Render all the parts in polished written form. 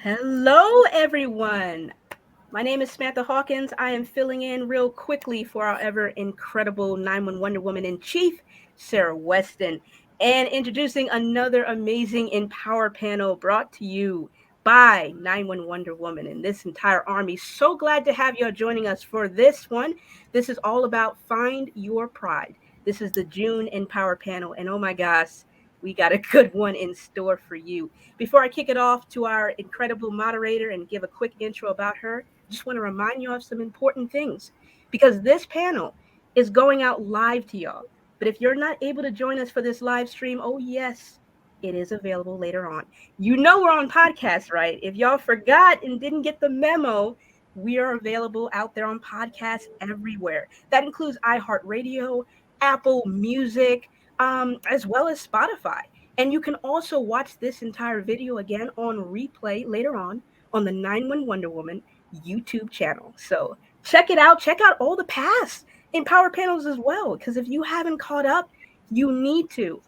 Hello, everyone. My name is Samantha Hawkins. I am filling in real quickly for our ever incredible 911 Wonder Woman in Chief, Sarah Weston, and introducing another amazing Empower panel brought to you by 911 Wonder Woman and this entire army. So glad to have you joining us for this one. This is all about Find Your Pride. This is the June Empower panel, and oh my gosh, we got a good one in store for you. Before I kick it off to our incredible moderator and give a quick intro about her, just want to remind you of some important things because this panel is going out live to y'all. But if you're not able to join us for this live stream, oh, yes, it is available later on. You know, we're on podcast, right? If y'all forgot and didn't get the memo, we are available out there on podcasts everywhere. That includes iHeartRadio, Apple Music, as well as Spotify. And you can also watch this entire video again on replay later on the 911 Wonder Woman YouTube channel. So check it out. Check out all the past Empower panels as well, because if you haven't caught up, you need to.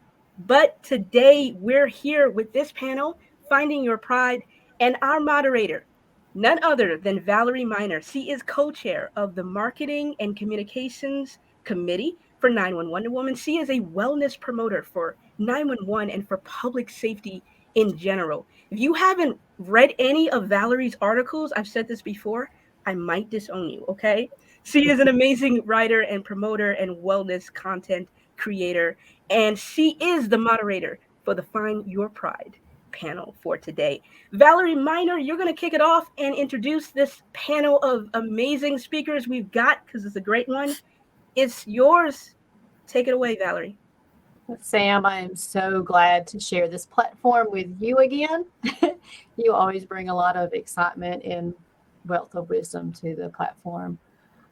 But today we're here with this panel, Finding Your Pride, and our moderator, none other than Valerie Minor. She is co-chair of the Marketing and Communications Committee for 911 Wonder Woman. She is a wellness promoter for 911 and for public safety in general. If you haven't read any of Valerie's articles, I've said this before, I might disown you, okay? She is an amazing writer and promoter and wellness content creator, and she is the moderator for the Find Your Pride panel for today. Valerie Minor, you're going to kick it off and introduce this panel of amazing speakers we've got because it's a great one. It's yours. Take it away, Valerie. Sam, I am so glad to share this platform with you again. You always bring a lot of excitement and wealth of wisdom to the platform.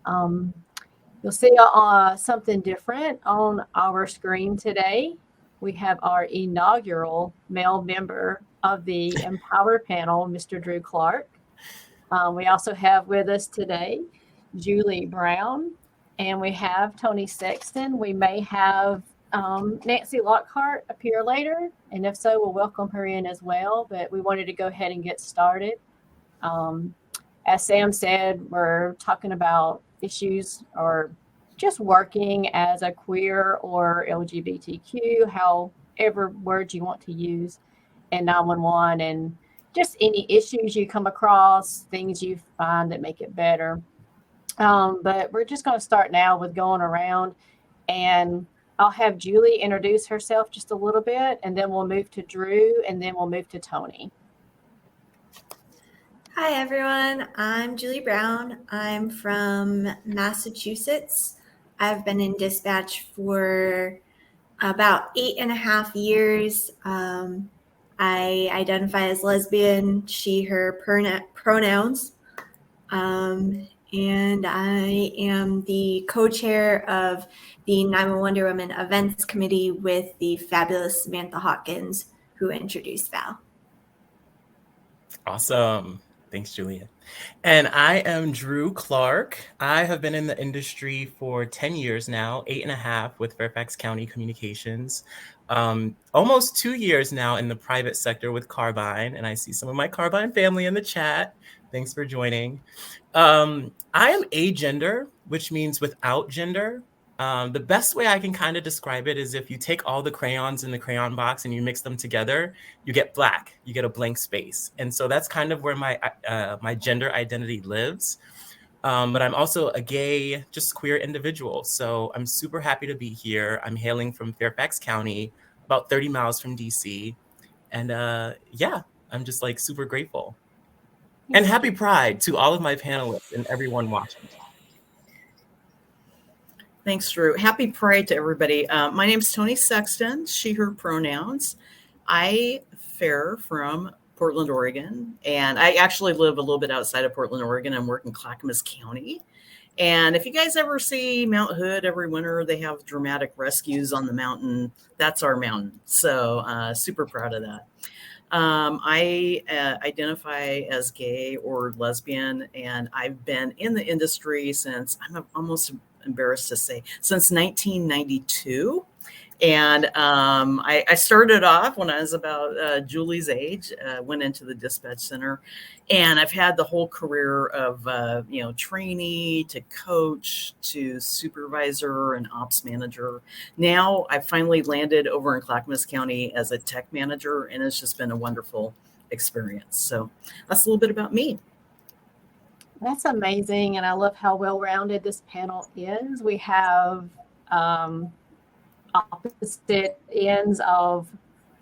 You'll see something different on our screen today. We have our inaugural male member of the Empower panel, Mr. Drew Clarke. We also have with us today Julie Brown, and we have Toni Sexton. We may have Nancy Lockhart appear later, and if so, we'll welcome her in as well. But we wanted to go ahead and get started. As Sam said, we're talking about issues or just working as a queer or LGBTQ, however word you want to use, in 911, and just any issues you come across, things you find that make it better. But we're just going to start now with going around, and I'll have Julie introduce herself just a little bit, and then we'll move to Drew, and then we'll move to Toni. Hi, everyone. I'm Julie Brown. I'm from Massachusetts. I've been in dispatch for about 8.5 years. I identify as lesbian, she, her pronouns. And I am the co-chair of the 911 Wonder Woman Events Committee with the fabulous Samantha Hawkins, who introduced Val. Awesome. Thanks, Julia. And I am Drew Clarke. I have been in the industry for 10 years now, 8.5 with Fairfax County Communications. Almost 2 years now in the private sector with Carbyne, and I see some of my Carbyne family in the chat. Thanks for joining. I am agender, which means without gender. The best way I can kind of describe it is if you take all the crayons in the crayon box and you mix them together, you get black, you get a blank space. And so that's kind of where my gender identity lives. But I'm also a gay, just queer individual. So I'm super happy to be here. I'm hailing from Fairfax County, about 30 miles from DC. And yeah, I'm just like super grateful. And happy Pride to all of my panelists and everyone watching. Thanks, Drew. Happy Pride to everybody. My name is Toni Sexton, she, her pronouns. I fare from Portland, Oregon, and I actually live a little bit outside of Portland, Oregon. I'm working in Clackamas County. And if you guys ever see Mount Hood every winter, they have dramatic rescues on the mountain. That's our mountain. So super proud of that. I identify as gay or lesbian, and I've been in the industry since, I'm almost embarrassed to say, since 1992. And I started off when I was about Julie's age, went into the dispatch center, and I've had the whole career of, trainee to coach to supervisor and ops manager. Now I finally landed over in Clackamas County as a tech manager, and it's just been a wonderful experience. So that's a little bit about me. That's amazing. And I love how well-rounded this panel is. We have opposite ends of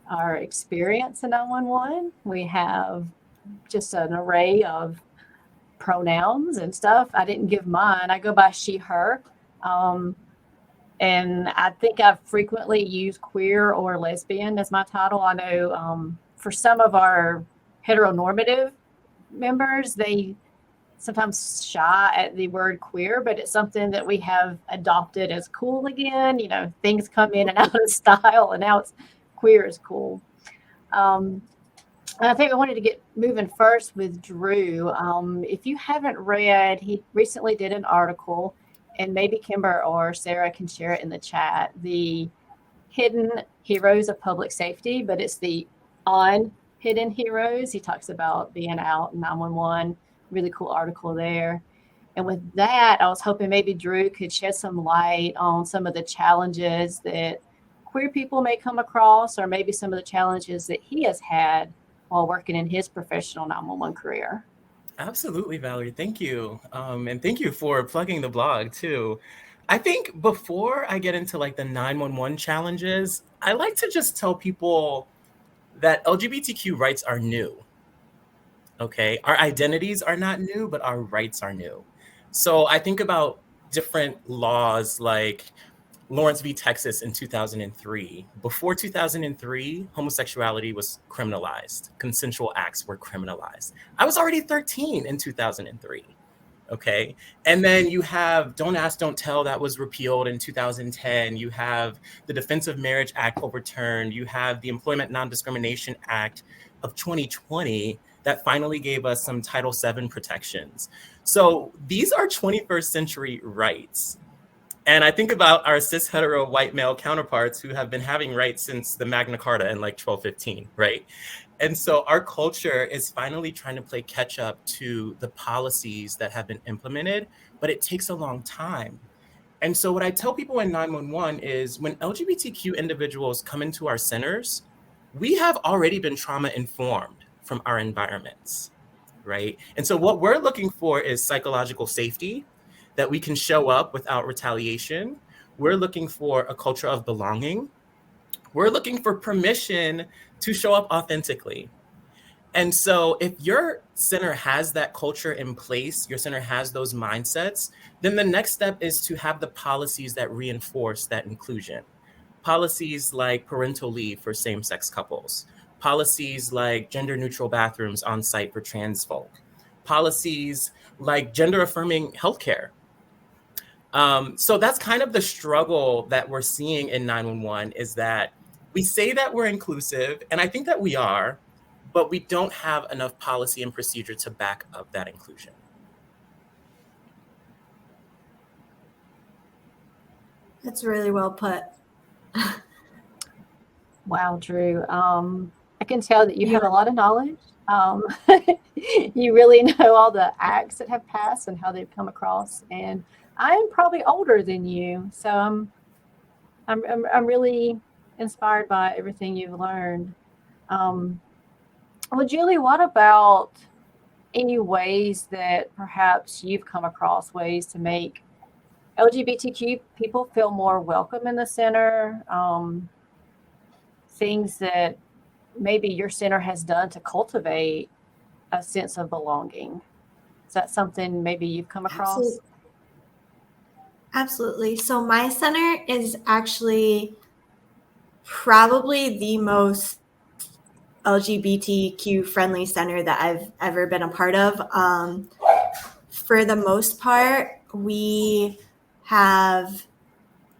our experience in 911. We have just an array of pronouns and stuff. I didn't give mine. I go by she, her. And I think I've frequently used queer or lesbian as my title. I know for some of our heteronormative members, they sometimes shy at the word queer, but it's something that we have adopted as cool again. Things come in and out of style, and now it's queer is cool. And I think I wanted to get moving first with Drew. If you haven't read, he recently did an article, and maybe Kimber or Sarah can share it in the chat, the hidden heroes of public safety, but it's the unhidden heroes. He talks about being out in 911. Really cool article there. And with that, I was hoping maybe Drew could shed some light on some of the challenges that queer people may come across, or maybe some of the challenges that he has had while working in his professional 911 career. Absolutely, Valerie. Thank you. And thank you for plugging the blog too. I think before I get into like the 911 challenges, I like to just tell people that LGBTQ rights are new. Okay, our identities are not new, but our rights are new. So I think about different laws like Lawrence v. Texas in 2003. Before 2003, homosexuality was criminalized. Consensual acts were criminalized. I was already 13 in 2003. Okay. And then you have Don't Ask, Don't Tell that was repealed in 2010. You have the Defense of Marriage Act overturned. You have the Employment Non-Discrimination Act of 2020 that finally gave us some Title VII protections. So these are 21st century rights. And I think about our cis hetero white male counterparts who have been having rights since the Magna Carta in like 1215, right? And so our culture is finally trying to play catch up to the policies that have been implemented, but it takes a long time. And so what I tell people in 911 is when LGBTQ individuals come into our centers, we have already been trauma informed from our environments, right? And so what we're looking for is psychological safety, that we can show up without retaliation. We're looking for a culture of belonging. We're looking for permission to show up authentically. And so if your center has that culture in place, your center has those mindsets, then the next step is to have the policies that reinforce that inclusion. Policies like parental leave for same-sex couples, policies like gender-neutral bathrooms on site for trans folk, policies like gender-affirming healthcare. So that's kind of the struggle that we're seeing in 911 is that we say that we're inclusive, and I think that we are, but we don't have enough policy and procedure to back up that inclusion. That's really well put. Wow, Drew. I can tell that you have a lot of knowledge. You really know all the acts that have passed and how they've come across. And I am probably older than you, so I'm really inspired by everything you've learned. Well, Julie, what about any ways that perhaps you've come across ways to make LGBTQ people feel more welcome in the center? Things that maybe your center has done to cultivate a sense of belonging. Is that something maybe you've come across? Absolutely. So my center is actually probably the most LGBTQ friendly center that I've ever been a part of. For the most part, we have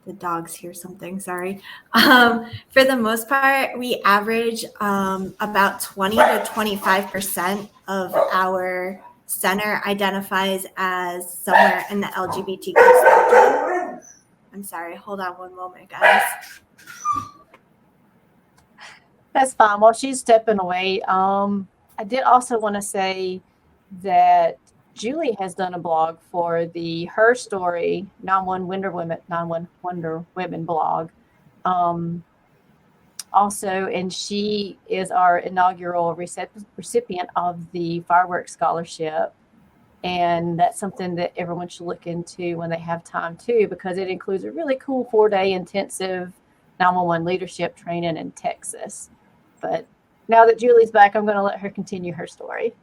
the dogs hear something, sorry. For the most part, we average about 20 to 25% of our center identifies as somewhere in the LGBTQ spectrum. I'm sorry, hold on one moment, guys. That's fine. While she's stepping away, I did also want to say that Julie has done a blog for the Her Story 91 Wonder Women blog. Also, and she is our inaugural recipient of the Fireworks Scholarship. And that's something that everyone should look into when they have time too, because it includes a really cool 4-day intensive 911 leadership training in Texas. But now that Julie's back, I'm going to let her continue her story.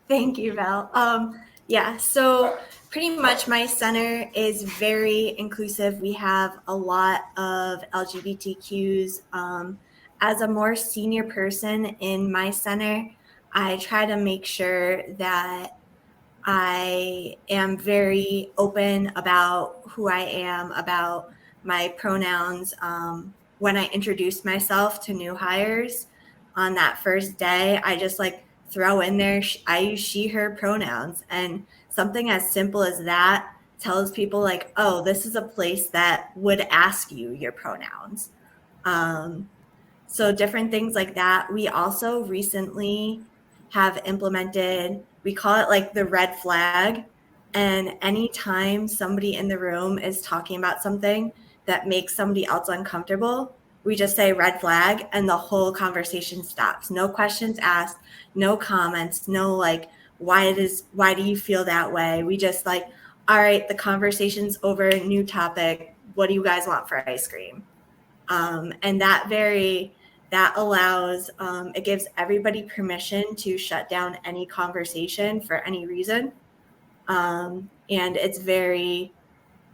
Thank you, Val. Yeah, so pretty much my center is very inclusive. We have a lot of LGBTQs. As a more senior person in my center, I try to make sure that I am very open about who I am, about my pronouns. When I introduce myself to new hires on that first day, I just like throw in there, I use she, her pronouns. And something as simple as that tells people like, oh, this is a place that would ask you your pronouns. So different things like that. We also recently have implemented, we call it like the red flag. And anytime somebody in the room is talking about something that makes somebody else uncomfortable, we just say red flag and the whole conversation stops. No questions asked, no comments, no like, why do you feel that way? We just like, all right, the conversation's over, new topic. What do you guys want for ice cream? And that allows, it gives everybody permission to shut down any conversation for any reason. And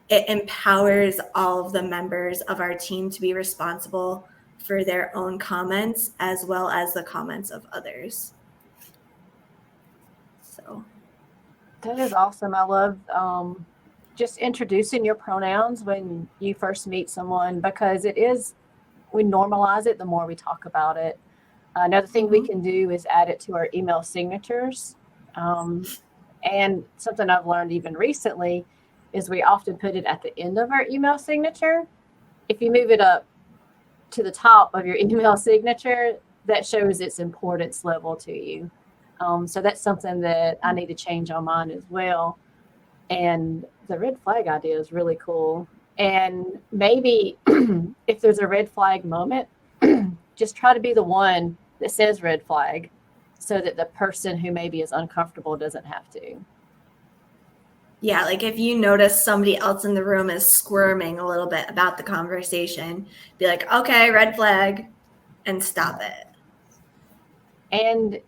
it empowers all of the members of our team to be responsible for their own comments as well as the comments of others. So that is awesome. I love just introducing your pronouns when you first meet someone, because we normalize it the more we talk about it. Another thing we can do is add it to our email signatures. And something I've learned even recently is we often put it at the end of our email signature. If you move it up to the top of your email signature, that shows its importance level to you. So that's something that I need to change on mine as well. And the red flag idea is really cool. And maybe if there's a red flag moment, just try to be the one that says red flag so that the person who maybe is uncomfortable doesn't have to. Yeah, like if you notice somebody else in the room is squirming a little bit about the conversation, be like, okay, red flag, and stop it. And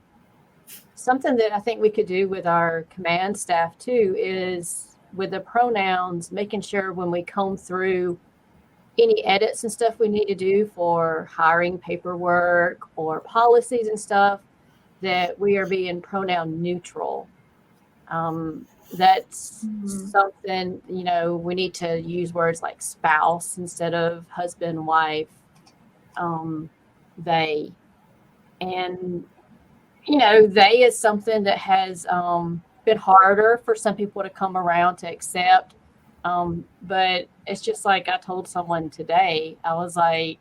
something that I think we could do with our command staff too is with the pronouns, making sure when we comb through any edits and stuff we need to do for hiring paperwork or policies and stuff, that we are being pronoun neutral. That's something, we need to use words like spouse instead of husband, wife, they. And, they is something that has been harder for some people to come around to accept. But it's just like I told someone today, I was like,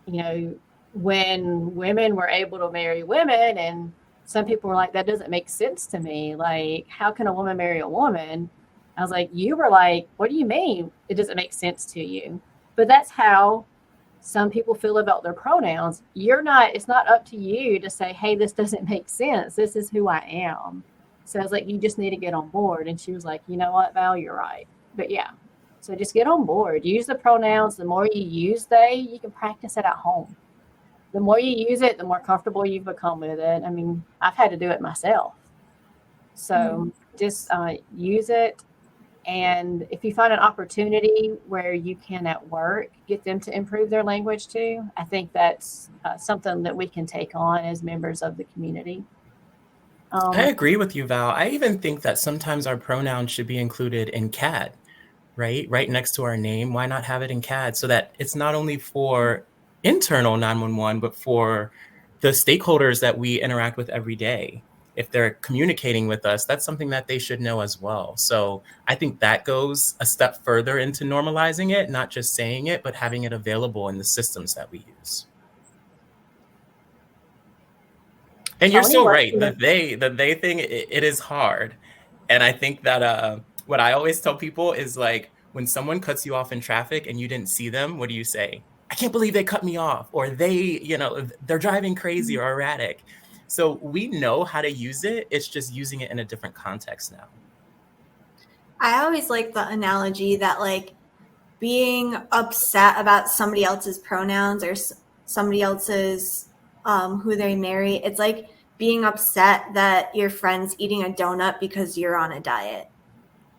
when women were able to marry women, and some people were like, that doesn't make sense to me. Like, how can a woman marry a woman? I was like, you were like, what do you mean it doesn't make sense to you? But that's how some people feel about their pronouns. It's not up to you to say, hey, this doesn't make sense. This is who I am. So I was like, you just need to get on board. And she was like, you know what, Val, you're right. But yeah, so just get on board. Use the pronouns. The more you use they, you can practice it at home. The more you use it, the more comfortable you've become with it. I mean, I've had to do it myself. So just use it. And if you find an opportunity where you can at work get them to improve their language too, I think that's something that we can take on as members of the community. I agree with you, Val. I even think that sometimes our pronouns should be included in CAD, right next to our name. Why not have it in CAD so that it's not only for internal 911, but for the stakeholders that we interact with every day. If they're communicating with us, that's something that they should know as well. So I think that goes a step further into normalizing it, not just saying it, but having it available in the systems that we use. And you're Toni, so what right. you The they thing, it is hard. And I think that what I always tell people is like when someone cuts you off in traffic and you didn't see them, what do you say? I can't believe they cut me off, or they're driving crazy or erratic. So we know how to use it. It's just using it in a different context now. I always like the analogy that like being upset about somebody else's pronouns or somebody else's who they marry. It's like being upset that your friend's eating a donut because you're on a diet.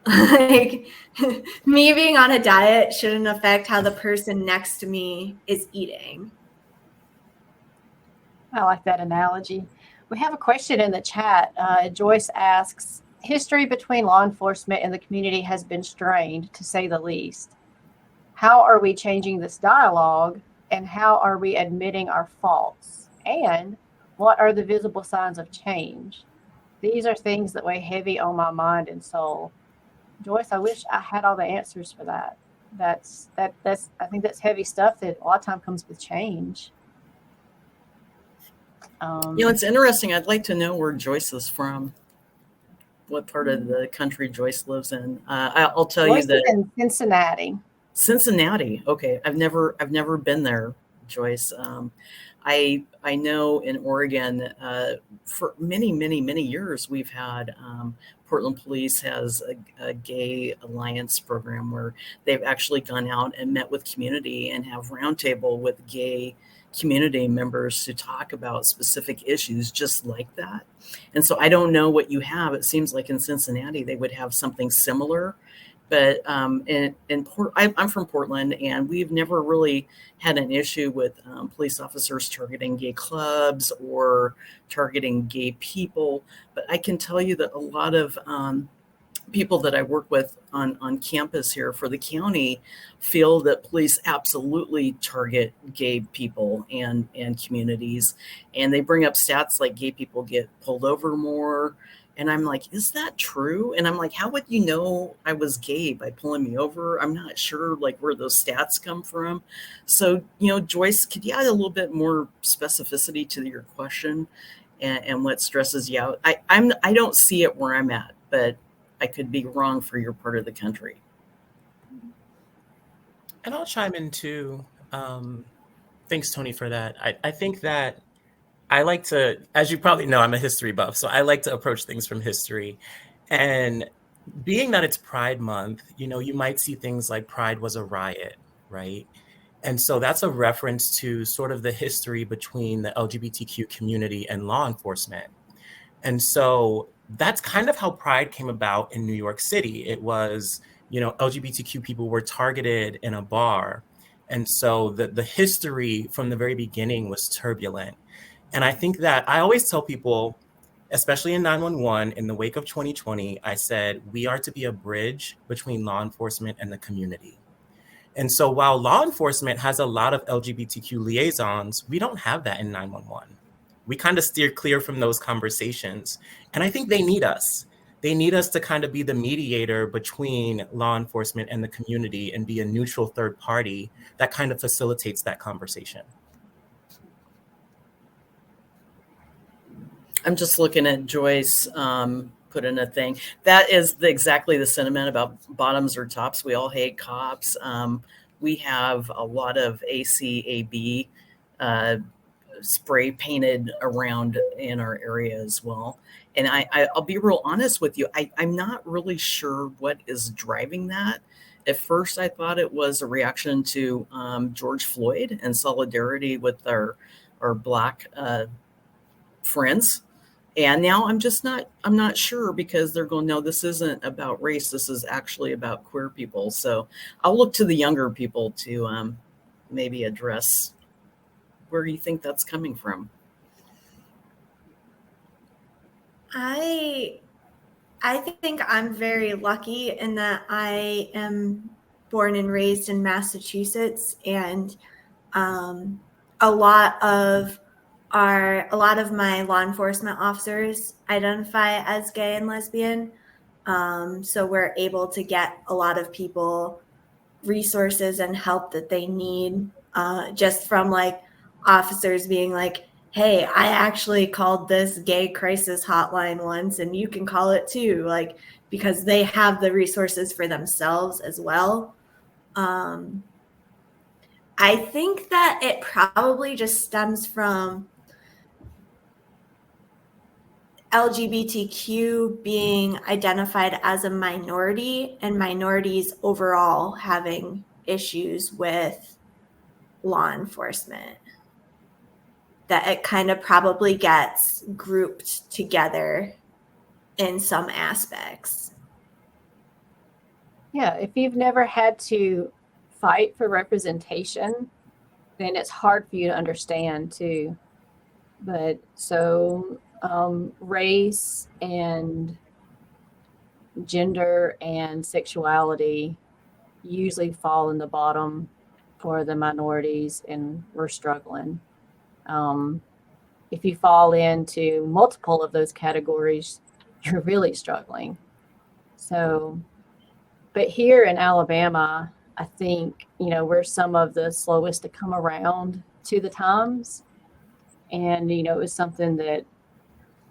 Like me being on a diet shouldn't affect how the person next to me is eating. I like that analogy. We have a question in the chat. Joyce asks, history between law enforcement and the community has been strained, to say the least. How are we changing this dialogue, and how are we admitting our faults? And what are the visible signs of change? These are things that weigh heavy on my mind and soul. Joyce, I wish I had all the answers for that. That's I think that's heavy stuff that a lot of time comes with change. It's interesting. I'd like to know where Joyce is from. What part of the country Joyce lives in? I'll tell Joyce you that is in Cincinnati. Cincinnati. Okay, I've never been there, Joyce. I know in Oregon for many years we've had Portland Police has a gay alliance program where they've actually gone out and met with community and have roundtable with gay community members to talk about specific issues just like that. And so I don't know what you have. It seems like in Cincinnati they would have something similar. But I'm from Portland, and we've never really had an issue with police officers targeting gay clubs or targeting gay people. But I can tell you that a lot of people that I work with on campus here for the county feel that police absolutely target gay people and communities. And they bring up stats like gay people get pulled over more. And I'm like, is that true? And I'm like, how would you know I was gay by pulling me over? I'm not sure like where those stats come from. So, Joyce, could you add a little bit more specificity to your question and what stresses you out? I don't see it where I'm at, but I could be wrong for your part of the country. And I'll chime in too. Thanks, Toni, for that. I think that I like to, as you probably know, I'm a history buff, so I like to approach things from history. And being that it's Pride Month, you might see things like Pride was a riot, right? And so that's a reference to sort of the history between the LGBTQ community and law enforcement. And so that's kind of how Pride came about in New York City. It was, LGBTQ people were targeted in a bar. And so the history from the very beginning was turbulent. And I think that I always tell people, especially in 911, in the wake of 2020, I said, we are to be a bridge between law enforcement and the community. And so while law enforcement has a lot of LGBTQ liaisons, we don't have that in 911. We kind of steer clear from those conversations. And I think they need us. They need us to kind of be the mediator between law enforcement and the community and be a neutral third party that kind of facilitates that conversation. I'm just looking at Joyce put in a thing. That is exactly the sentiment about bottoms or tops. We all hate cops. We have a lot of ACAB spray painted around in our area as well. And I'll be real honest with you. I'm not really sure what is driving that. At first, I thought it was a reaction to George Floyd and solidarity with our Black friends. And now I'm not sure because they're going, no, this isn't about race. This is actually about queer people. So I'll look to the younger people to maybe address where you think that's coming from. I think I'm very lucky in that I am born and raised in Massachusetts, and a lot of my law enforcement officers identify as gay and lesbian. So we're able to get a lot of people resources and help that they need, just from like officers being like, hey, I actually called this gay crisis hotline once, and you can call it too, like, because they have the resources for themselves as well. I think that it probably just stems from LGBTQ being identified as a minority and minorities overall having issues with law enforcement. That it kind of probably gets grouped together in some aspects. Yeah, if you've never had to fight for representation, then it's hard for you to understand too. But so race and gender and sexuality usually fall in the bottom for the minorities, and we're struggling. If you fall into multiple of those categories, you're really struggling. So, but here in Alabama, I think, we're some of the slowest to come around to the times. And, it was something that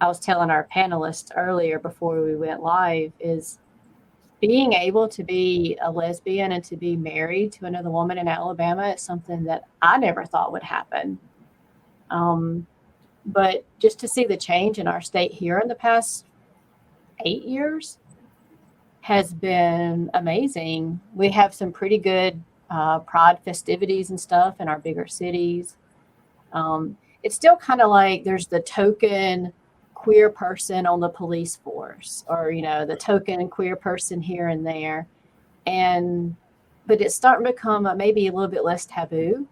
I was telling our panelists earlier before we went live, is being able to be a lesbian and to be married to another woman in Alabama is something that I never thought would happen. But just to see the change in our state here in the past 8 years has been amazing. We have some pretty good pride festivities and stuff in our bigger cities. It's still kind of like there's the token queer person on the police force, or the token queer person here and there, but it's starting to become maybe a little bit less taboo.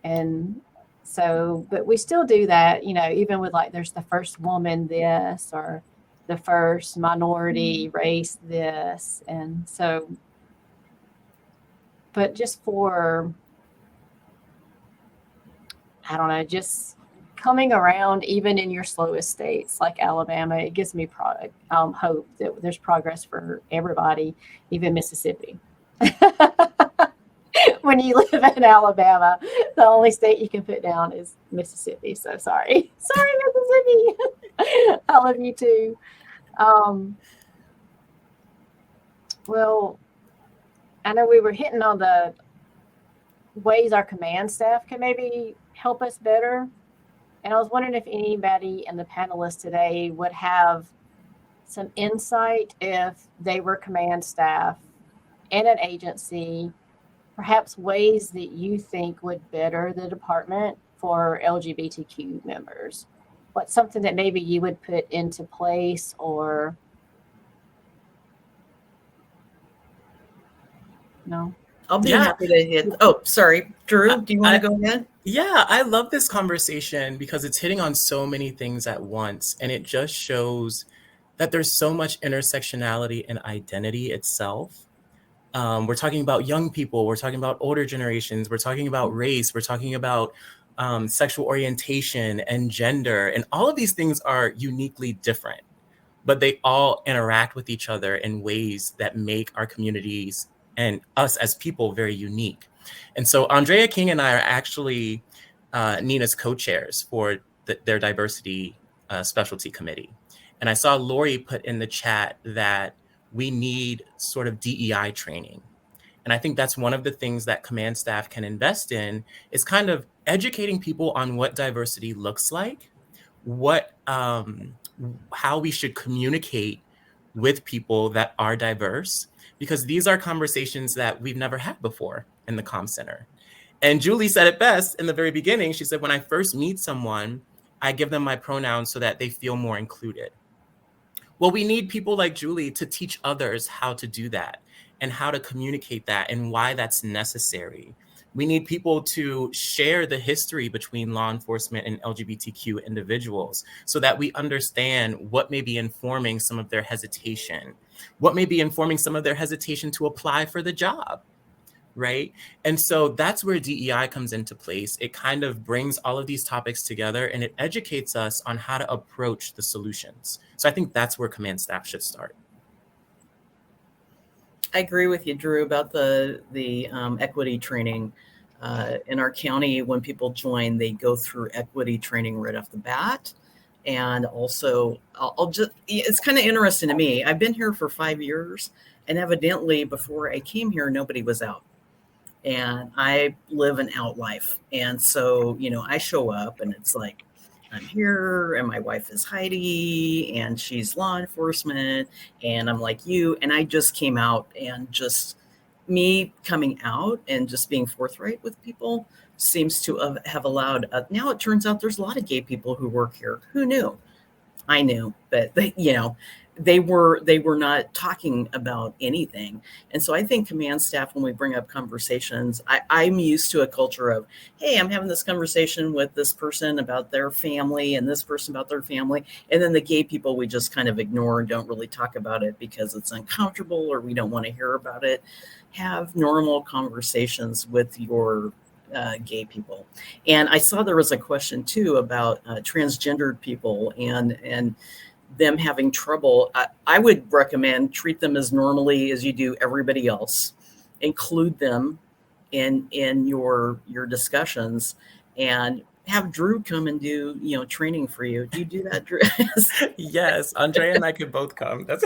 And so, but we still do that, even with like there's the first woman this, or the first minority race this. And so, but just for, I don't know, just coming around even in your slowest states like Alabama, it gives me hope that there's progress for everybody, even Mississippi. When you live in Alabama, the only state you can put down is Mississippi. So sorry, Mississippi. I love you too. Well, I know we were hitting on the ways our command staff can maybe help us better. And I was wondering if anybody in the panelists today would have some insight if they were command staff in an agency, perhaps ways that you think would better the department for LGBTQ members. What's something that maybe you would put into place, or no? I'll be happy to hit. Oh, sorry, Drew, do you want to go ahead? Yeah, I love this conversation because it's hitting on so many things at once, and it just shows that there's so much intersectionality in identity itself. We're talking about young people, we're talking about older generations, we're talking about race, we're talking about sexual orientation and gender, and all of these things are uniquely different, but they all interact with each other in ways that make our communities and us as people very unique. And so Andrea King and I are actually Nina's co-chairs for their diversity specialty committee. And I saw Lori put in the chat that we need sort of DEI training. And I think that's one of the things that command staff can invest in, is kind of educating people on what diversity looks like, how we should communicate with people that are diverse, because these are conversations that we've never had before in the comm center. And Julie said it best in the very beginning. She said, when I first meet someone, I give them my pronouns so that they feel more included. Well, we need people like Julie to teach others how to do that and how to communicate that and why that's necessary. We need people to share the history between law enforcement and LGBTQ individuals so that we understand what may be informing some of their hesitation, what may be informing some of their hesitation to apply for the job, right? And so that's where DEI comes into place. It kind of brings all of these topics together and it educates us on how to approach the solutions. So I think that's where command staff should start. I agree with you, Drew, about the equity training. In our county, when people join, they go through equity training right off the bat. And also, it's kind of interesting to me. I've been here for 5 years, and evidently before I came here, nobody was out. And I live an out life. And so, I show up and it's like, I'm here and my wife is Heidi and she's law enforcement and I'm like you. And I just came out, and just me coming out and just being forthright with people seems to have allowed. Now it turns out there's a lot of gay people who work here. Who knew? I knew, but they were not talking about anything. And so I think command staff, when we bring up conversations, I'm used to a culture of, hey, I'm having this conversation with this person about their family and this person about their family. And then the gay people, we just kind of ignore and don't really talk about it because it's uncomfortable or we don't want to hear about it. Have normal conversations with your gay people. And I saw there was a question too about transgendered people and them having trouble. I would recommend treat them as normally as you do everybody else. Include them in your discussions, and have Drew come and do training for you. Do you do that, Drew? Yes, Andrea and I could both come. That's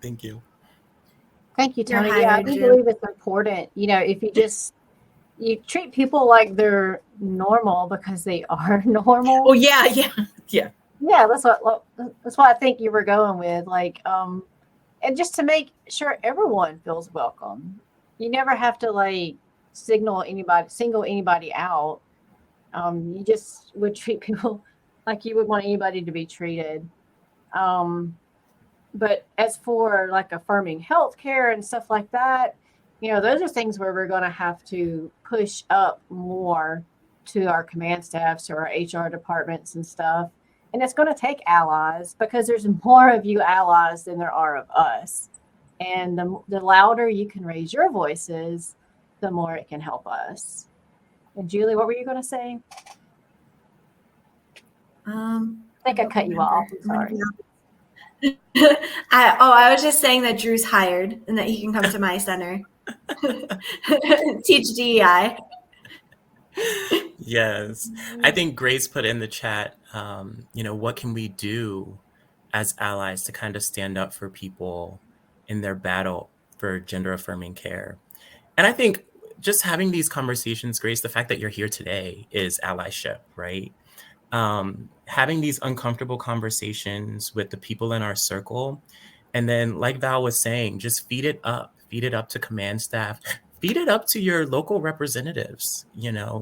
Thank you. Thank you, You're Toni. Yeah, I hired, do Drew. believe it's important. If you treat people like they're normal because they are normal. Oh yeah. Yeah, that's what I think you were going with. And just to make sure everyone feels welcome. You never have to single anybody out. You just would treat people like you would want anybody to be treated. But as for affirming healthcare and stuff like that, those are things where we're going to have to push up more to our command staffs or our HR departments and stuff. And it's going to take allies, because there's more of you allies than there are of us. And the louder you can raise your voices, the more it can help us. And Julie, what were you going to say? I think I cut you off. I'm sorry. I was just saying that Drew's hired and that he can come to my center. Teach DEI. Yes. I think Grace put in the chat, what can we do as allies to kind of stand up for people in their battle for gender affirming care? And I think just having these conversations, Grace, the fact that you're here today is allyship, right? Having these uncomfortable conversations with the people in our circle. And then, like Val was saying, just feed it up to command staff, feed it up to your local representatives,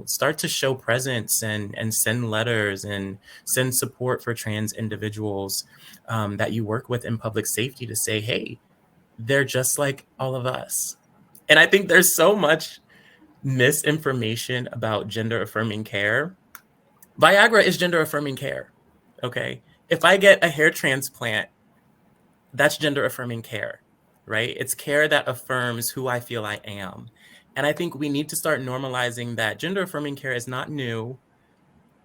start to show presence and send letters and send support for trans individuals that you work with in public safety to say, hey, they're just like all of us. And I think there's so much misinformation about gender affirming care. Viagra is gender affirming care. Okay. If I get a hair transplant, that's gender affirming care, right? It's care that affirms who I feel I am. And I think we need to start normalizing that gender affirming care is not new.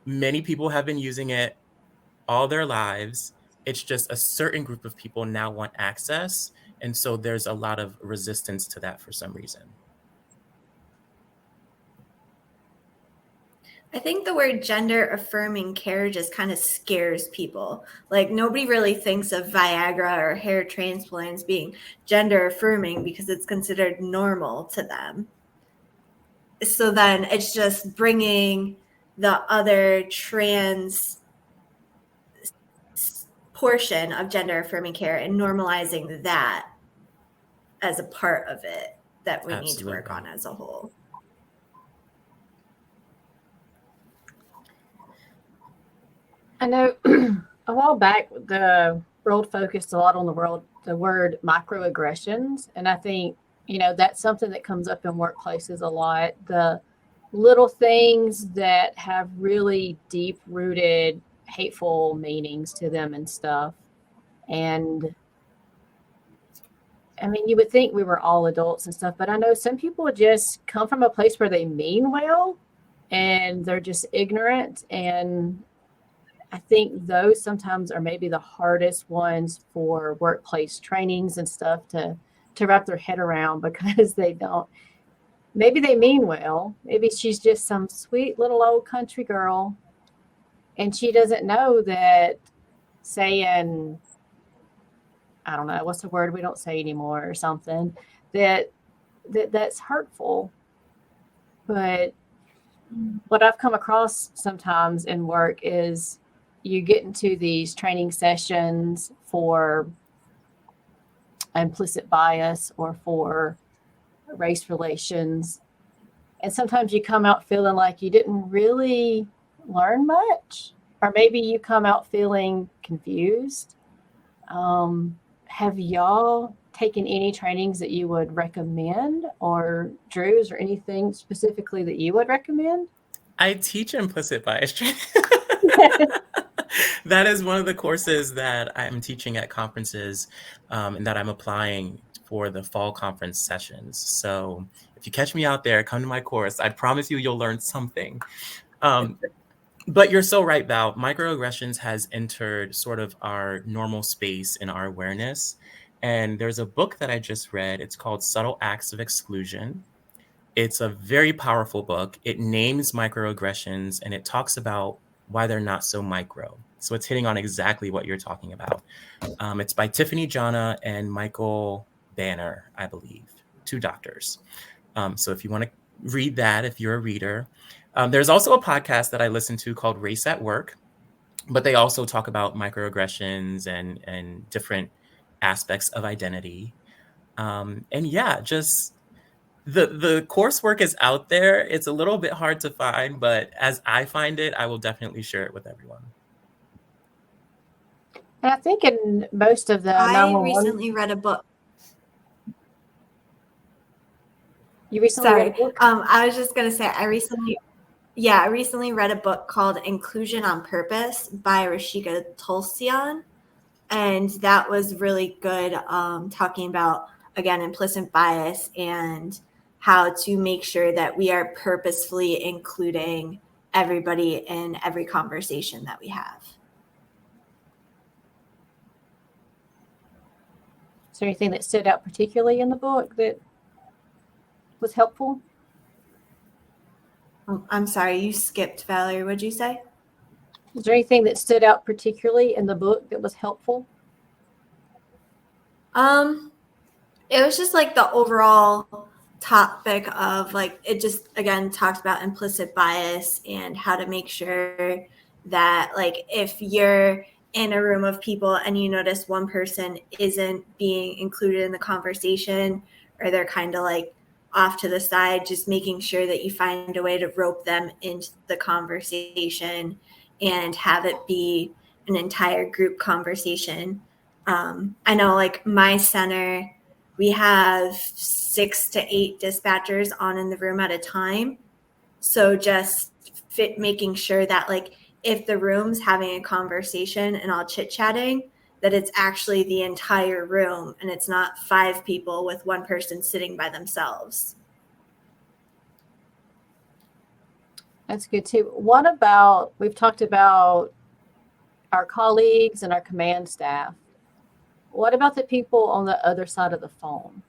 Many people have been using it all their lives. It's just a certain group of people now want access. And so there's a lot of resistance to that for some reason. I think the word gender affirming care just kind of scares people. Nobody really thinks of Viagra or hair transplants being gender affirming because it's considered normal to them. So then it's just bringing the other trans portion of gender affirming care and normalizing that as a part of it that we need to work on as a whole. I know a while back, the world focused a lot on the word microaggressions. And I think, that's something that comes up in workplaces a lot. The little things that have really deep rooted hateful meanings to them and stuff. And I mean, you would think we were all adults and stuff, but I know some people just come from a place where they mean well and they're just ignorant. And I think those sometimes are maybe the hardest ones for workplace trainings and stuff to to wrap their head around because they don't. Maybe they mean well. Maybe she's just some sweet little old country girl, and she doesn't know that saying, I don't know, what's the word we don't say anymore or something, that's hurtful. But what I've come across sometimes in work is you get into these training sessions for implicit bias or for race relations, and sometimes you come out feeling like you didn't really learn much, or maybe you come out feeling confused. Have y'all taken any trainings that you would recommend, or Drew's, or anything specifically that you would recommend? I teach implicit bias training. That is one of the courses that I'm teaching at conferences, and that I'm applying for the fall conference sessions. So if you catch me out there, come to my course. I promise you'll learn something. But you're so right, Val. Microaggressions has entered sort of our normal space in our awareness. And there's a book that I just read. It's called Subtle Acts of Exclusion. It's a very powerful book. It names microaggressions and it talks about why they're not so micro. So it's hitting on exactly what you're talking about. It's by Tiffany Jana and Michael Banner, I believe, 2 doctors. So if you want to read that, if you're a reader. There's also a podcast that I listen to called Race at Work, but they also talk about microaggressions and different aspects of identity. And yeah, just the coursework is out there. It's a little bit hard to find, but as I find it, I will definitely share it with everyone. And I think in most of the I 911, recently read a book. you recently Sorry. read a book? I was just going to say, I recently read a book called Inclusion on Purpose by Rashika Tolsian. And that was really good, talking about, again, implicit bias and how to make sure that we are purposefully including everybody in every conversation that we have. Is there anything that stood out particularly in the book that was helpful? I'm sorry, you skipped, Valerie. What'd you say? Is there anything that stood out particularly in the book that was helpful? It was just like the overall topic of like, it just again talks about implicit bias and how to make sure that like if you're in a room of people and you notice one person isn't being included in the conversation, or they're kind of like off to the side, just making sure that you find a way to rope them into the conversation and have it be an entire group conversation. I know like my center, we have 6 to 8 dispatchers on in the room at a time. So just making sure that like if the room's having a conversation and all chit-chatting, that it's actually the entire room and it's not 5 people with one person sitting by themselves. That's good too. What about, we've talked about our colleagues and our command staff. What about the people on the other side of the phone?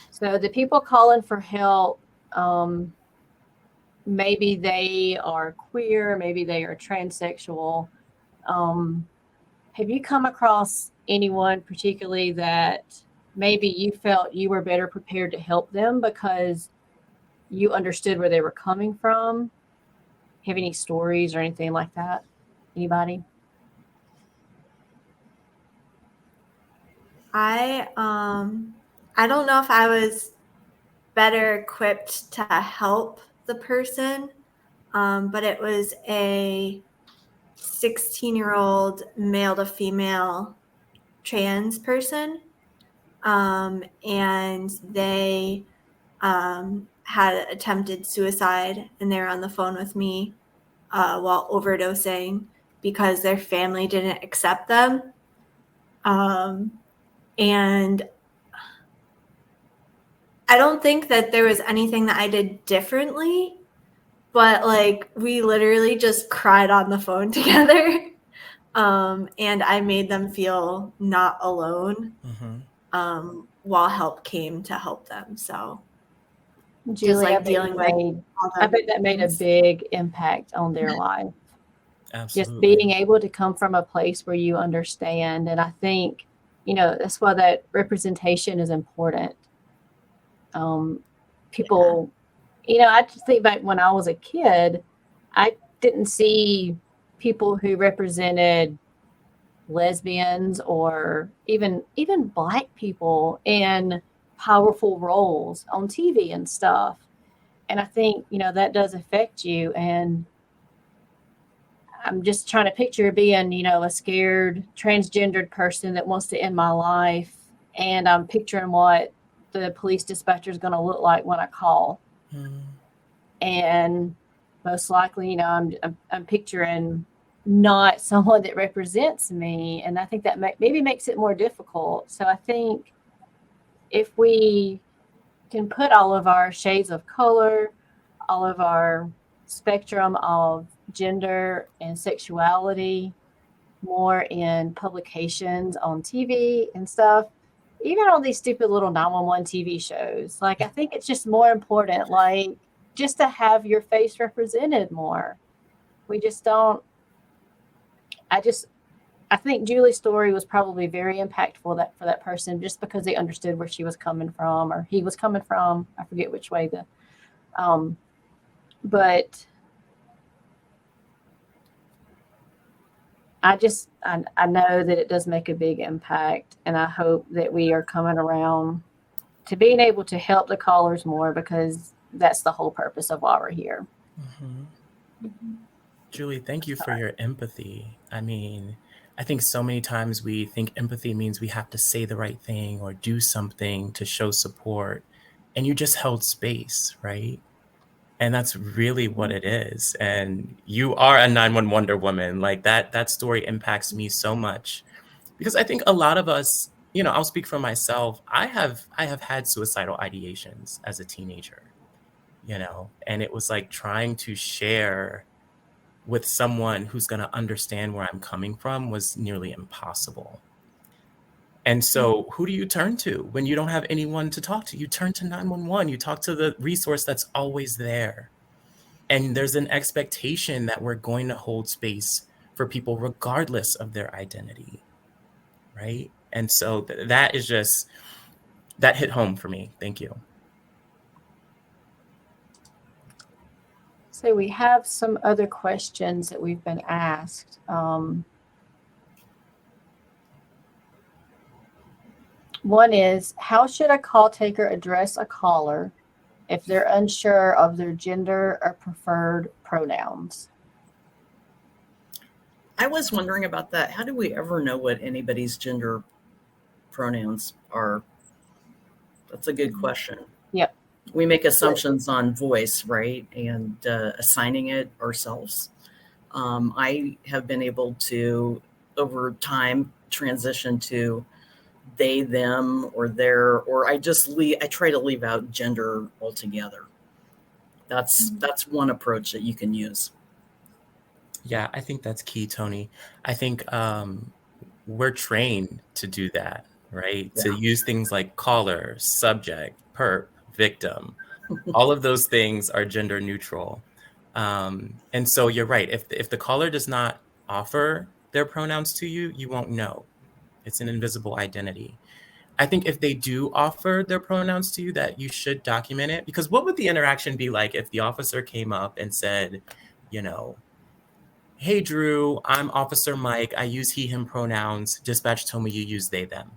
So the people calling for help, maybe they are queer, maybe they are transsexual. Have you come across anyone particularly that maybe you felt you were better prepared to help them because you understood where they were coming from? Have any stories or anything like that? Anybody? I don't know if I was better equipped to help the person, but it was a 16-year-old male to female trans person, and they had attempted suicide, and they were on the phone with me while overdosing because their family didn't accept them. And I don't think that there was anything that I did differently, but like we literally just cried on the phone together. And I made them feel not alone. Mm-hmm. while help came to help them. So Julie, like I bet dealing with all I the bet that made a things. big impact on their life. Just Absolutely. being able to come from a place where you understand. And I think, that's why that representation is important. People, I just think back when I was a kid, I didn't see people who represented lesbians or even Black people in powerful roles on TV and stuff. And I think, that does affect you. And I'm just trying to picture being, a scared transgendered person that wants to end my life. And I'm picturing what the police dispatcher is going to look like when I call. Mm. And most likely, I'm picturing not someone that represents me. And I think that maybe makes it more difficult. So I think if we can put all of our shades of color, all of our spectrum of gender and sexuality more in publications on TV and stuff, even on these stupid little 911 TV shows. Like, I think it's just more important, like, just to have your face represented more. We just don't. I think Julie's story was probably very impactful for that person, just because they understood where she was coming from, or he was coming from. I forget which way but I know that it does make a big impact, and I hope that we are coming around to being able to help the callers more, because that's the whole purpose of why we're here. Mm-hmm. Julie, thank you for your empathy. I mean, I think so many times we think empathy means we have to say the right thing or do something to show support, and you just held space, right? And that's really what it is. And you are a 911 Wonder Woman. Like that story impacts me so much, because I think a lot of us, I'll speak for myself. I have had suicidal ideations as a teenager, and it was like trying to share with someone who's going to understand where I'm coming from was nearly impossible. And so who do you turn to when you don't have anyone to talk to? You turn to 911. You talk to the resource that's always there. And there's an expectation that we're going to hold space for people regardless of their identity, right? And so that hit home for me. Thank you. So we have some other questions that we've been asked. One is, how should a call taker address a caller if they're unsure of their gender or preferred pronouns? I was wondering about that. How do we ever know what anybody's gender pronouns are? That's a good question. Yep. We make assumptions on voice, right? And assigning it ourselves. I have been able to, over time, transition to they, them, or their, or I try to leave out gender altogether. That's one approach that you can use. Yeah, I think that's key, Toni. I think we're trained to do that, right? Yeah. To use things like caller, subject, perp, victim. All of those things are gender neutral. And so you're right. If the caller does not offer their pronouns to you, you won't know. It's an invisible identity. I think if they do offer their pronouns to you, that you should document it, because what would the interaction be like if the officer came up and said, hey, Drew, I'm Officer Mike. I use he, him pronouns. Dispatch told me you use they, them.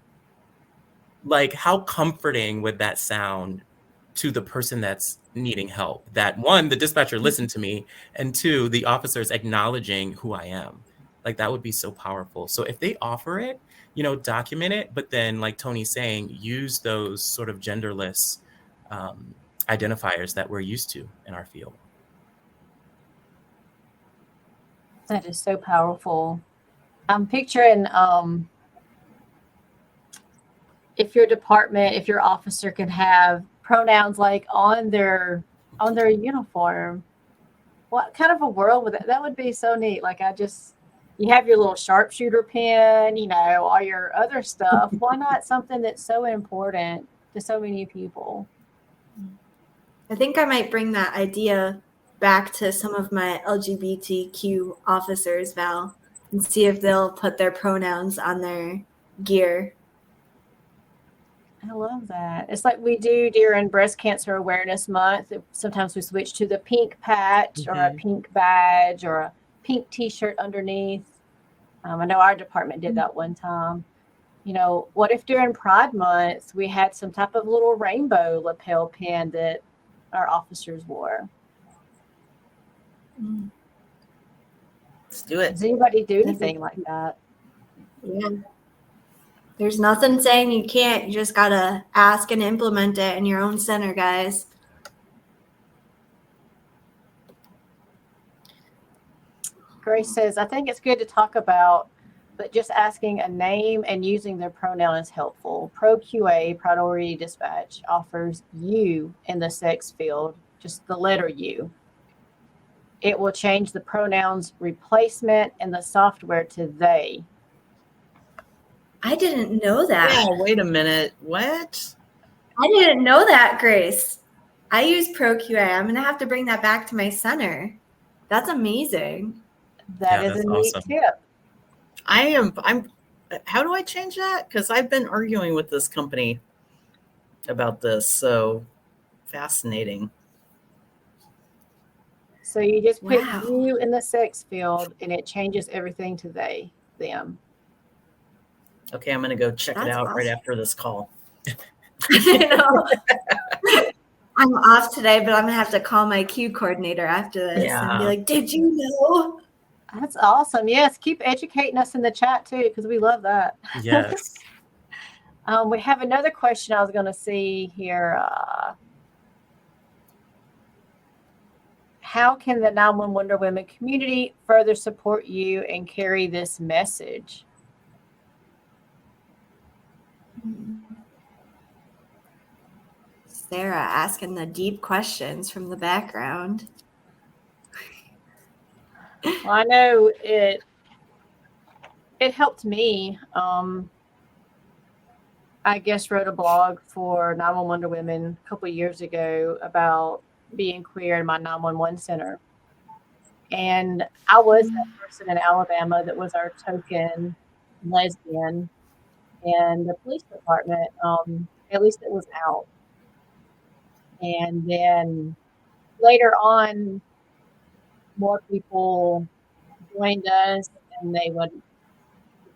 Like, how comforting would that sound to the person that's needing help? That one, the dispatcher listened to me, and two, the officer is acknowledging who I am. Like, that would be so powerful. So if they offer it, document it, but then, like Toni's saying, use those sort of genderless identifiers that we're used to in our field. That is so powerful. I'm picturing if your officer can have pronouns like on their uniform, what kind of a world would that would be so neat. Like, you have your little sharpshooter pin, you know, all your other stuff. Why not something that's so important to so many people? I think I might bring that idea back to some of my LGBTQ officers, Val, and see if they'll put their pronouns on their gear. I love that. It's like we do during Breast Cancer Awareness Month. Sometimes we switch to the pink patch or a pink badge or a pink T-shirt underneath. I know our department did that one time. You know, what if during Pride Month we had some type of little rainbow lapel pin that our officers wore? Let's do it. Does anybody do anything like that? Yeah. There's nothing saying you can't. You just got to ask and implement it in your own center, guys. Grace says, I think it's good to talk about, but just asking a name and using their pronoun is helpful. Pro QA, Priority Dispatch, offers you in the sex field, just the letter U. It will change the pronouns replacement in the software to they. I didn't know that. Yeah, wait a minute. What? I didn't know that, Grace. I use ProQA. I'm going to have to bring that back to my center. That's amazing. That is a neat tip. I'm how do I change that? Because I've been arguing with this company about this. So fascinating. So you just put you in the sex field and it changes everything to they, them. Okay, I'm going to go check it out right after this call. I know. I'm off today, but I'm going to have to call my Q coordinator after this and be like, did you know? That's awesome. Yes, keep educating us in the chat too, because we love that. Yes. We have another question I was going to see here. How can the 911 Wonder Women community further support you and carry this message? Sarah asking the deep questions from the background. Well, I know it helped me. I guess wrote a blog for 911 Wonder Women a couple of years ago about being queer in my 911 center. And I was that person in Alabama that was our token lesbian in the police department. At least it was out. And then later on, more people joined us and they would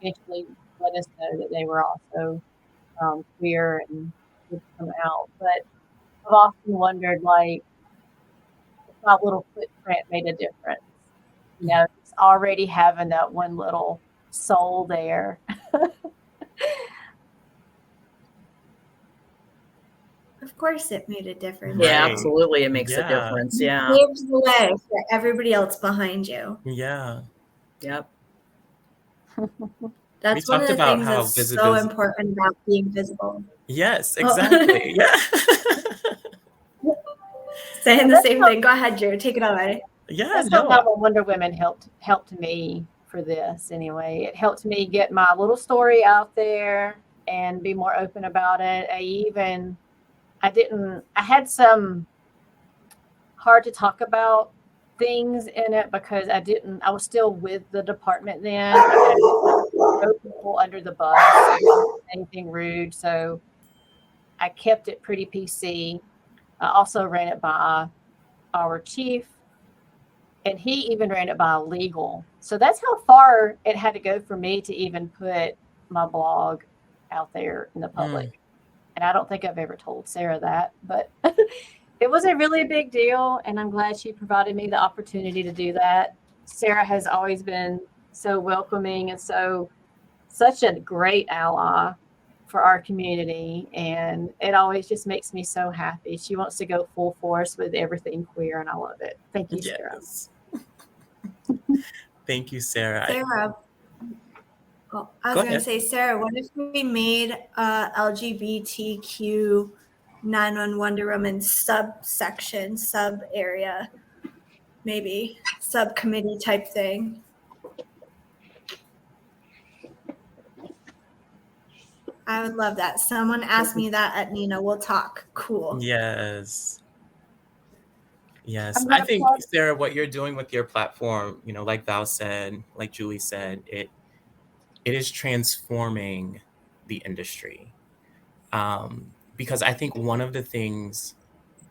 eventually let us know that they were also queer and would come out. But I've often wondered, like, if my little footprint made a difference. You know, it's already having that one little soul there. Of course it made a difference. Yeah, absolutely. It makes a difference. Yeah. It paves the way for everybody else behind you. Yeah. Yep. That's one of the things that's so important about being visible. Yes, exactly. Yeah. Saying the same thing. Go ahead, Drew. Take it away. Yeah. That's how Wonder Women helped me for this anyway. It helped me get my little story out there and be more open about it. I had some hard to talk about things in it because I was still with the department then. I didn't throw people under the bus, anything rude. So I kept it pretty PC. I also ran it by our chief, and he even ran it by legal. So that's how far it had to go for me to even put my blog out there in the public. And I don't think I've ever told Sarah that, but it was a really big deal. And I'm glad she provided me the opportunity to do that. Sarah has always been so welcoming and such a great ally for our community. And it always just makes me so happy. She wants to go full force with everything queer, and I love it. Thank you, Sarah. Thank you, Sarah. Sarah. Well, I was going to say, Sarah, what if we made LGBTQ 911 Wonder Woman subsection, sub area, maybe subcommittee type thing? I would love that. Someone asked me that at Nina. We'll talk. Cool. Yes. Yes. I'm I gonna think, plug. Sarah, what you're doing with your platform, like Val said, like Julie said, it is transforming the industry. Because I think one of the things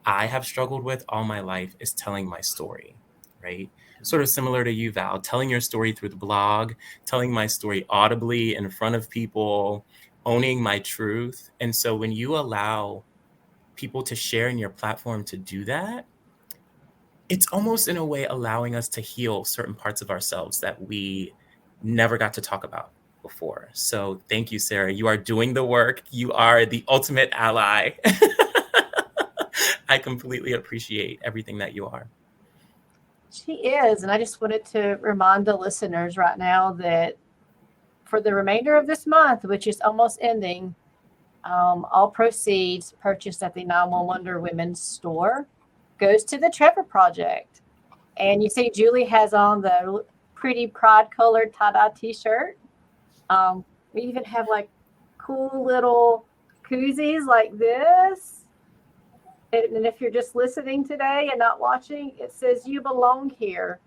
I have struggled with all my life is telling my story, right? Sort of similar to you, Val, telling your story through the blog, telling my story audibly in front of people, owning my truth. And so when you allow people to share in your platform to do that, it's almost in a way allowing us to heal certain parts of ourselves that we never got to talk about before. So thank you, Sarah. You are doing the work. You are the ultimate ally. I completely appreciate everything that you are. She is. And I just wanted to remind the listeners right now that for the remainder of this month, which is almost ending, all proceeds purchased at the 911 Wonder Women's store goes to the Trevor Project. And you see Julie has on the pretty pride colored tie-dye t-shirt. We even have like cool little koozies like this. And if you're just listening today and not watching, it says you belong here.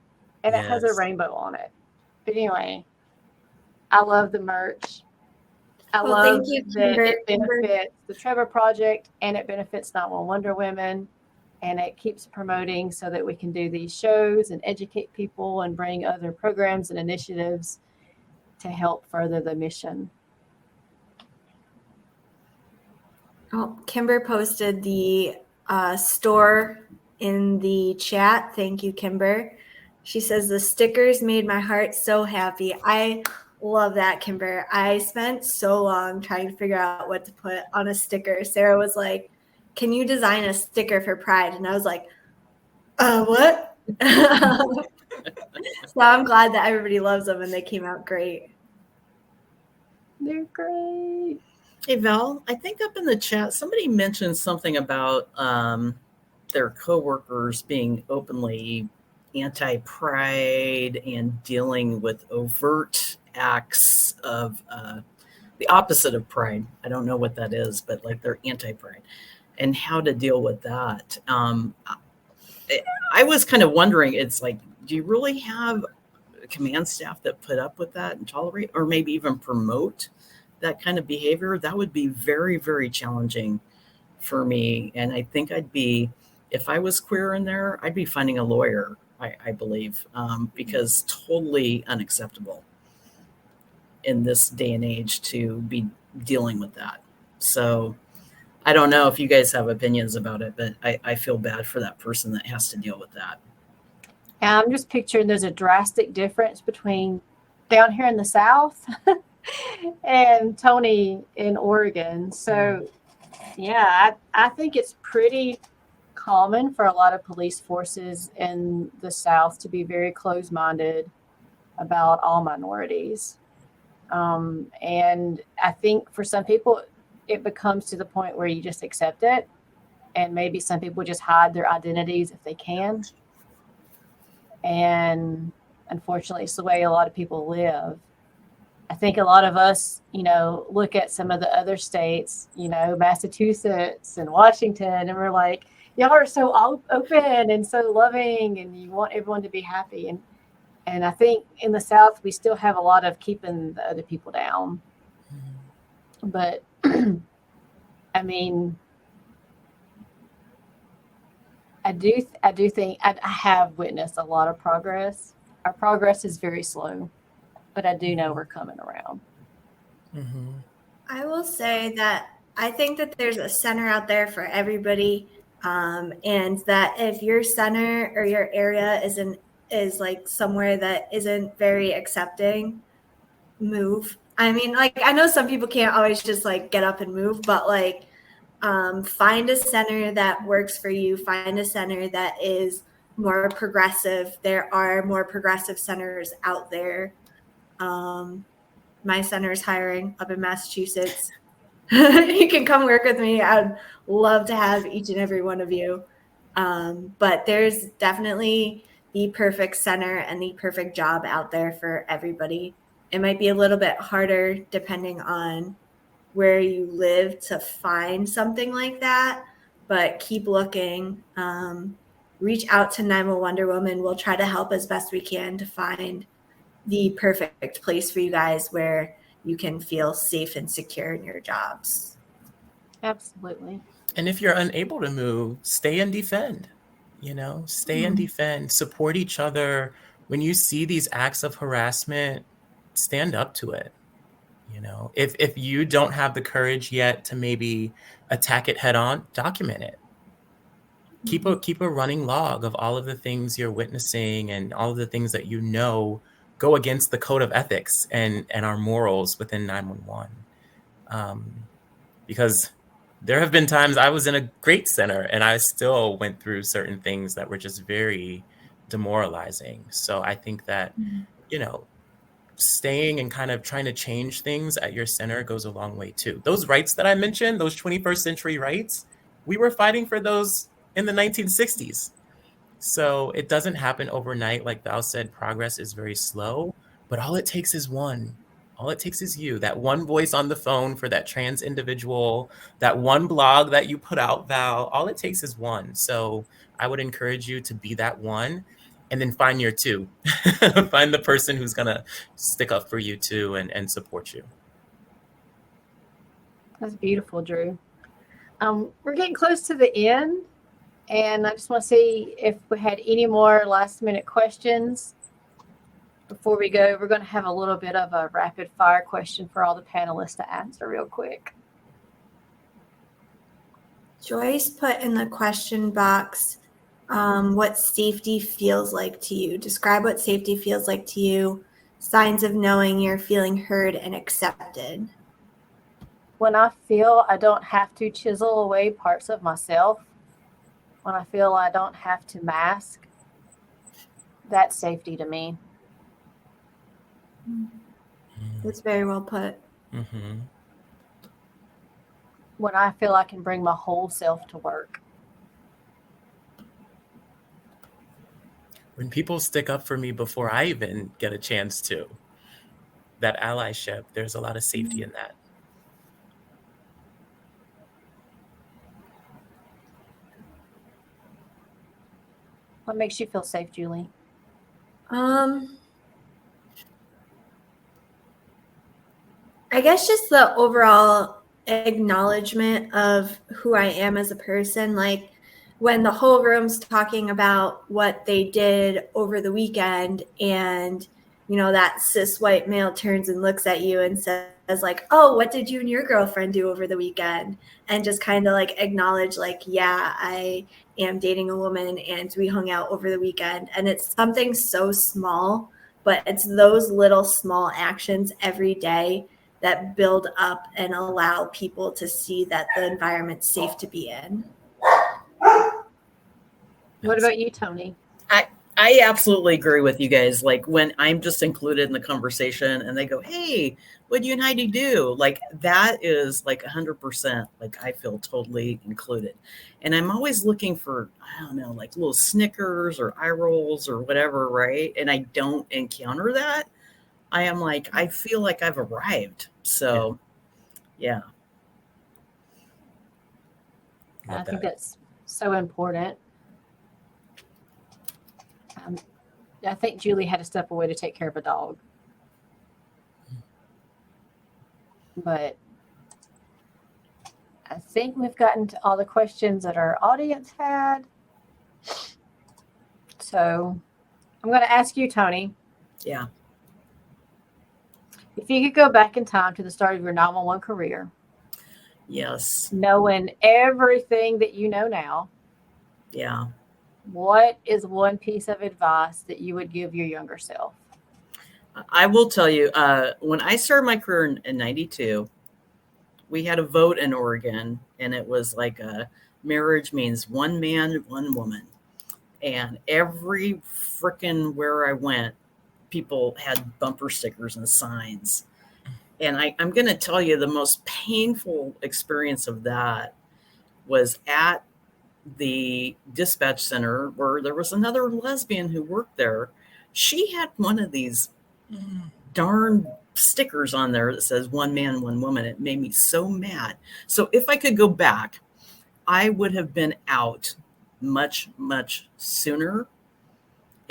And it has a Yes. rainbow on it. But anyway, I love the merch. I Well, love thank you, that Kimber. it benefits the Trevor Project and it benefits 911 Wonder Women. And it keeps promoting so that we can do these shows and educate people and bring other programs and initiatives to help further the mission. Oh, Kimber posted the store in the chat. Thank you, Kimber. She says the stickers made my heart so happy. I love that, Kimber. I spent so long trying to figure out what to put on a sticker. Sarah was like, "Can you design a sticker for Pride?" And I was like, what? So I'm glad that everybody loves them and they came out great. They're great. Hey, Val, I think up in the chat, somebody mentioned something about their coworkers being openly anti-pride and dealing with overt acts of the opposite of pride. I don't know what that is, but like they're anti-pride and how to deal with that. I was kind of wondering, it's like, do you really have command staff that put up with that and tolerate, or maybe even promote that kind of behavior? That would be very, very challenging for me. And I think if I was queer in there, I'd be finding a lawyer, I believe, because totally unacceptable in this day and age to be dealing with that. So I don't know if you guys have opinions about it, but I feel bad for that person that has to deal with that. And I'm just picturing there's a drastic difference between down here in the South and Toni in Oregon. So, yeah, I think it's pretty common for a lot of police forces in the South to be very closed-minded about all minorities. And I think for some people, it becomes to the point where you just accept it. And maybe some people just hide their identities if they can. And unfortunately, it's the way a lot of people live. I think a lot of us, look at some of the other states, Massachusetts and Washington, and we're like, y'all are so open and so loving, and you want everyone to be happy. And I think in the South, we still have a lot of keeping the other people down. But, I mean, I do think I have witnessed a lot of progress. Our progress is very slow, but I do know we're coming around. Mm-hmm. I will say that I think that there's a center out there for everybody, and that if your center or your area is like somewhere that isn't very accepting, move. I mean, like, I know some people can't always just like get up and move, but like, find a center that works for you. Find a center that is more progressive. There are more progressive centers out there. My center is hiring up in Massachusetts. You can come work with me. I'd love to have each and every one of you. But there's definitely the perfect center and the perfect job out there for everybody. It might be a little bit harder depending on where you live to find something like that, but keep looking. Reach out to 911 Wonder Woman. We'll try to help as best we can to find the perfect place for you guys where you can feel safe and secure in your jobs. Absolutely. And if you're unable to move, stay and defend. Stay and defend. Support each other. When you see these acts of harassment, stand up to it. If you don't have the courage yet to maybe attack it head on, document it. Keep a running log of all of the things you're witnessing and all of the things that go against the code of ethics and our morals within 911. Because there have been times I was in a great center and I still went through certain things that were just very demoralizing. So I think that, staying and kind of trying to change things at your center goes a long way too. Those rights that I mentioned, those 21st century rights, we were fighting for those in the 1960s. So it doesn't happen overnight. Like Val said, progress is very slow, but all it takes is one. All it takes is you, that one voice on the phone for that trans individual, that one blog that you put out, Val. All it takes is one. So I would encourage you to be that one and then find your two. Find the person who's going to stick up for you too and support you. That's beautiful, Drew. We're getting close to the end, and I just want to see if we had any more last-minute questions. Before we go, we're going to have a little bit of a rapid-fire question for all the panelists to answer real quick. Joyce put in the question box what safety feels like to you. Describe what safety feels like to you. Signs of knowing you're feeling heard and accepted. When I feel I don't have to chisel away parts of myself, when I feel I don't have to mask, that's safety to me. That's very well put. Mm-hmm. When I feel I can bring my whole self to work. When people stick up for me before I even get a chance to, that allyship, there's a lot of safety in that. What makes you feel safe, Julie? I guess just the overall acknowledgement of who I am as a person. Like when the whole room's talking about what they did over the weekend and, that cis white male turns and looks at you and says like, oh, what did you and your girlfriend do over the weekend? And just kind of like acknowledge like, yeah, I am dating a woman and we hung out over the weekend. And it's something so small, but it's those little small actions every day that build up and allow people to see that the environment's safe to be in. What about you, Toni? I absolutely agree with you guys. Like when I'm just included in the conversation and they go, hey, what do you and Heidi do? Like that is like 100%. Like I feel totally included. And I'm always looking for, I don't know, like little snickers or eye rolls or whatever, right? And I don't encounter that. I am like, I feel like I've arrived. So, yeah. I think that's so important. I think Julie had to step away to take care of a dog. But I think we've gotten to all the questions that our audience had. So I'm going to ask you, Toni. Yeah. If you could go back in time to the start of your 911 career. Yes. Knowing everything that you know now. Yeah. What is one piece of advice that you would give your younger self? I will tell you, when I started my career in 92, we had a vote in Oregon, and it was like marriage means one man, one woman. And every frickin' where I went, people had bumper stickers and signs. And I'm going to tell you the most painful experience of that was at the dispatch center where there was another lesbian who worked there. She had one of these darn stickers on there that says one man, one woman. It made me so mad. So if I could go back, I would have been out much, much sooner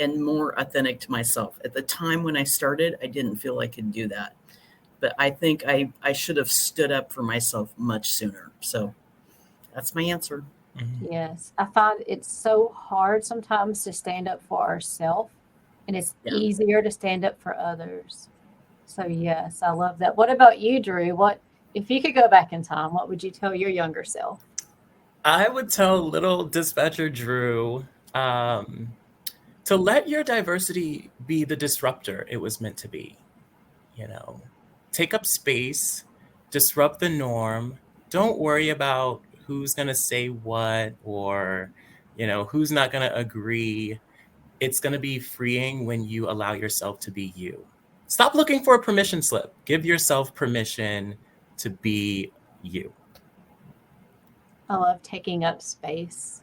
and more authentic to myself. At the time when I started, I didn't feel I could do that. But I think I should have stood up for myself much sooner. So that's my answer. Yes. I find it's so hard sometimes to stand up for ourselves, and it's easier to stand up for others. So yes, I love that. What about you, Drew? What if you could go back in time, what would you tell your younger self? I would tell little dispatcher Drew to let your diversity be the disruptor it was meant to be. Take up space, disrupt the norm. Don't worry about who's going to say what or, who's not going to agree. It's going to be freeing when you allow yourself to be you. Stop looking for a permission slip. Give yourself permission to be you. I love taking up space.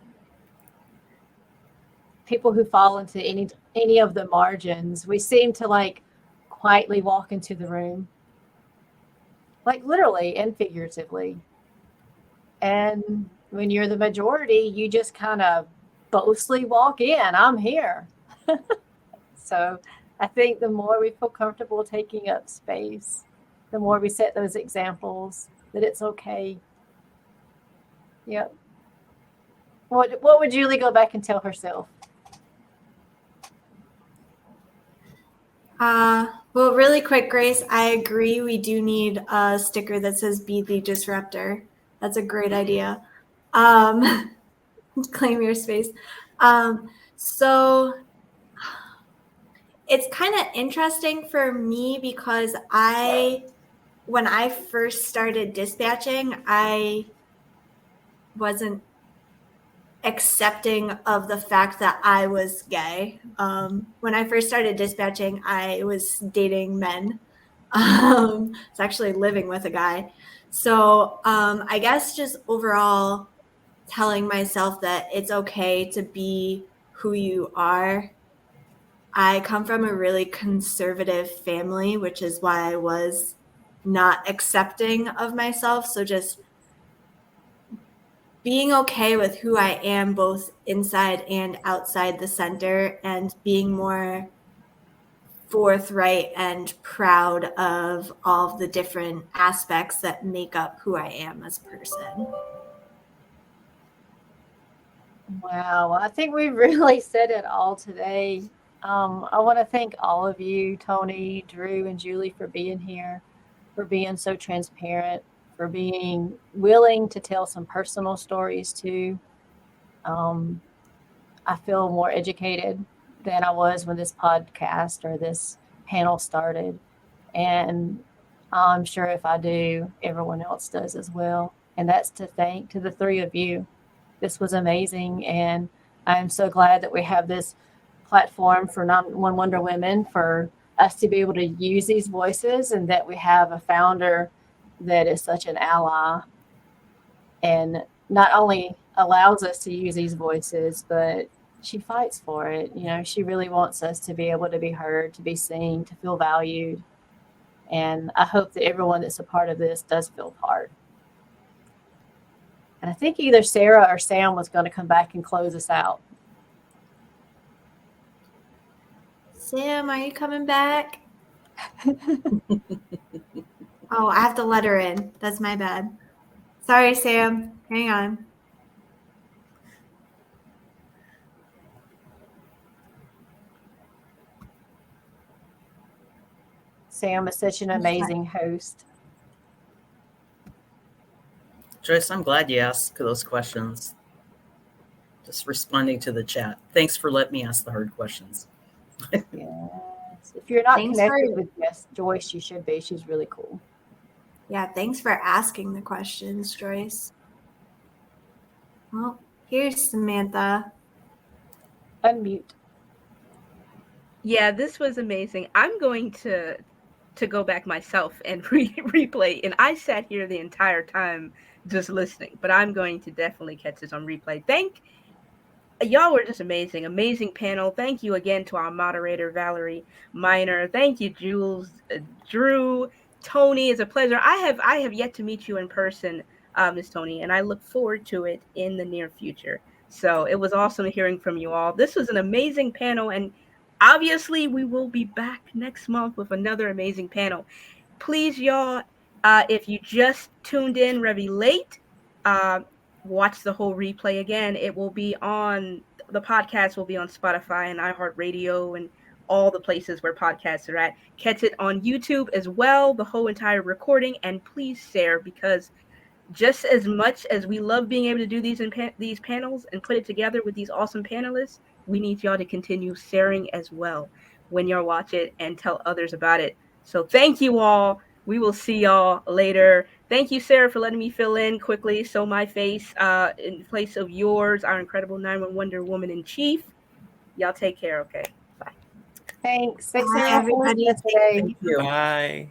People who fall into any of the margins, we seem to quietly walk into the room, literally and figuratively. And when you're the majority, you just kind of boastfully walk in, I'm here. So I think the more we feel comfortable taking up space, the more we set those examples that it's okay. Yep. What would Julie go back and tell herself? Well, really quick, Grace, I agree. We do need a sticker that says "Be the Disruptor." That's a great idea. Claim your space. So it's kind of interesting for me because when I first started dispatching, I wasn't accepting of the fact that I was gay. When I first started dispatching, I was dating men. I was actually living with a guy. So I guess just overall telling myself that it's okay to be who you are. I come from a really conservative family, which is why I was not accepting of myself. So just being okay with who I am, both inside and outside the center, and being more forthright and proud of all of the different aspects that make up who I am as a person. Wow, I think we really said it all today. I want to thank all of you, Toni, Drew, and Julie, for being here, for being so transparent, for being willing to tell some personal stories too. I feel more educated than I was when this podcast or this panel started. And I'm sure if I do, everyone else does as well. And that's to thank to the three of you. This was amazing. And I'm so glad that we have this platform for One Wonder Women for us to be able to use these voices, and that we have a founder that is such an ally and not only allows us to use these voices, but she fights for it. She really wants us to be able to be heard, to be seen, to feel valued. And I hope that everyone that's a part of this does feel part. And I think either Sarah or Sam was going to come back and close us out. Sam, are you coming back? Oh, I have to let her in. That's my bad. Sorry, Sam. Hang on. Sam is such an amazing host. Joyce, I'm glad you asked those questions. Just responding to the chat. Thanks for letting me ask the hard questions. Yes. If you're not connected with Joyce, you should be. She's really cool. Yeah, thanks for asking the questions, Joyce. Well, here's Samantha. Unmute. Yeah, this was amazing. I'm going to go back myself and replay. And I sat here the entire time just listening, but I'm going to definitely catch this on replay. Thank Y'all were just amazing panel. Thank you again to our moderator, Valerie Minor. Thank you, Jules, Drew, Toni. It's a pleasure. I have yet to meet you in person, Miss Toni, and I look forward to it in the near future. So it was awesome hearing from you all. This was an amazing panel, and obviously we will be back next month with another amazing panel. Please, y'all, if you just tuned in very late, uh, watch the whole replay again. It will be on the podcast will be on Spotify and iHeartRadio and all the places where podcasts are at. Catch it on YouTube as well, the whole entire recording, and please share, because just as much as we love being able to do these panels and put it together with these awesome panelists, we need y'all to continue sharing as well when y'all watch it and tell others about it. So thank you all. We will see y'all later. Thank you, Sarah, for letting me fill in quickly. So my face in place of yours, our incredible 911 Wonder Woman in Chief. Y'all take care, okay? Bye. Thanks. Thanks Bye, everyone for everybody. listening today. Thank you. Bye.